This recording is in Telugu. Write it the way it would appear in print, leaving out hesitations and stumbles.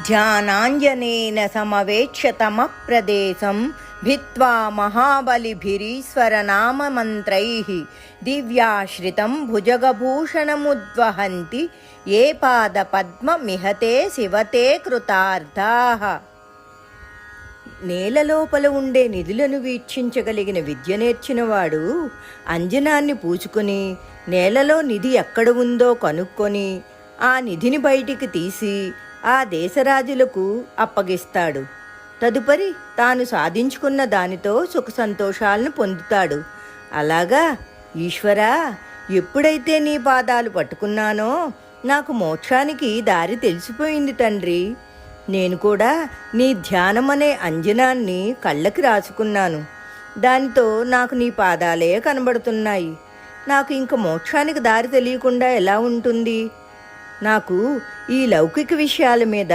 ధ్యానాంజనేన సమవేక్ష్య తమః ప్రదేశం భిత్వా మహాబలిభిరీశ్వరనామమంత్రైః దివ్యాశ్రితం భుజగభూషణముద్వహంతి ఏ పాదపద్మమిహతే శివతే కృతార్థాః. నేలలోపల ఉండే నిధులను వీక్షించగలిగిన విద్య నేర్చినవాడు అంజనాన్ని పూచుకొని నేలలో నిధి ఎక్కడ ఉందో కనుక్కొని ఆ నిధిని బయటికి తీసి ఆ దేశరాజులకు అప్పగిస్తాడు. తదుపరి తాను సాధించుకున్న దానితో సుఖ సంతోషాలను పొందుతాడు. అలాగా ఈశ్వరా, ఎప్పుడైతే నీ పాదాలు పట్టుకున్నానో నాకు మోక్షానికి దారి తెలిసిపోయింది తండ్రి. నేను కూడా నీ ధ్యానమనే అంజనాన్ని కళ్ళకి రాసుకున్నాను. దానితో నాకు నీ పాదాలే కనబడుతున్నాయి. నాకు ఇంక మోక్షానికి దారి తెలియకుండా ఎలా ఉంటుంది? నాకు ఈ లౌకిక విషయాల మీద